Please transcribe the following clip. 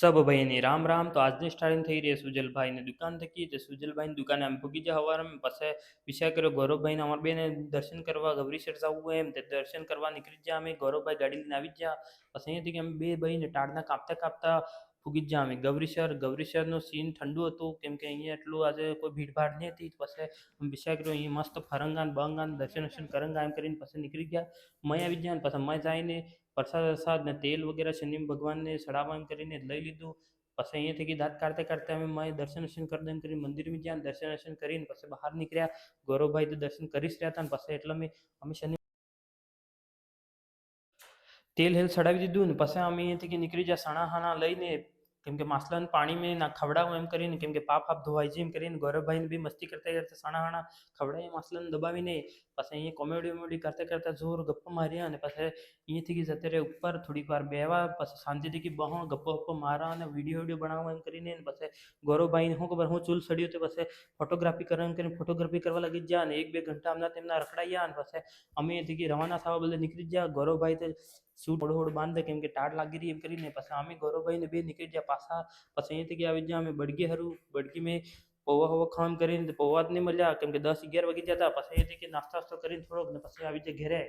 सब भाई ने राम राम। तो आज स्टार्टिंग थी रही सुजलभाई ने दुकान थकी तो सुजलभाई ने दुकाने आम भूगी जा हवार में पासे विचार करो गौरवभाई ने अमर बेने दर्शन करवा गौरी शेर जाવું એમ તે દર્શન કરવા નીકળી જા અમે ગૌરવભાઈ ગાડી લઈને આવી જ જા પછી અહીંયાથી કે અમે બે ભાઈને ટાળના કાપતા કાપતા ફૂગી જ જા અમે ગૌરીશરનો સીન ઠંડુ હતું કેમ કે અહીંયા એટલું આજે કોઈ ભીડભાડ નહીં હતી પછી અમે વિચાર કર્યો અહીંયા મસ્ત ફરંગાન બંગાન દર્શન દર્શન કરંગા એમ કરીને પછી નીકળી ગયા મય આવી ગયા ને પછી મય જઈને प्रसाद वरसाद ने तेल वगैरह शनि भगवान ने चढ़ावा एम करीने लई लीधुं પછી અહીંયાથી કે દાંત કાઢતે કાઢતે અમે માય દર્શન દર્શન કરી દે કરી મંદિરમાં જ્યાં દર્શન દર્શન કરીને પછી બહાર નીકળ્યા ગૌરવભાઈ તો દર્શન કરી જ રહ્યા હતા ને પછી એટલે અમે શનિ तेल हेल चढ़ावी दीधुं ने पछी अमे अहींयाथी के निकળી ज्या सणा हाना लईने केम के मासलाने पाणी में ना खवड़ावुं एम करीने केम के पाप आप धोवाई जाय एम करीने गौरवभाई ने बी मस्ती करता करता सणा हाना खवड़ावी मासलाने दबावीने पछी अहींया कॉमेडी वॉमेडी करता करता जोर गप्पा मार्या अने पछी अहींयाथी के जते रह्या उपर थोड़ी वार बेहवा पछी शांतिथी के बहो गप्पो गप्पो मारवा अने विडियो विडियो बनाववा एम करीने पछी गौरवभाई ने शुं खबर हुं चूल सड़्यो तो पछी फोटोग्राफी करवा एम करीने फोटोग्राफी करवा लागी ज्या अने एक बे घंटा अमना तेमना रखड़ाया अने पछी अमे अहींथी के रवाना थवा बदले निकળી ज्या गौरवभाई तो सूट होड़ होड़ बांधे केम के टाट लागी रही एम करीने पछी आमे गौरवभाई ने बे निकળી ज्या पाछा पछी अहींथी के आवी ज्या अमे बड़गी हरू बड़गी में पौवा हवा खावा एम करीने पौवा ज नहीं मळ्या केम के 10-11 वागी ज्या था पछी अहींथी के नास्ता वास्तो करीने थोड़ोक ने पछी आवी ज्या घरे।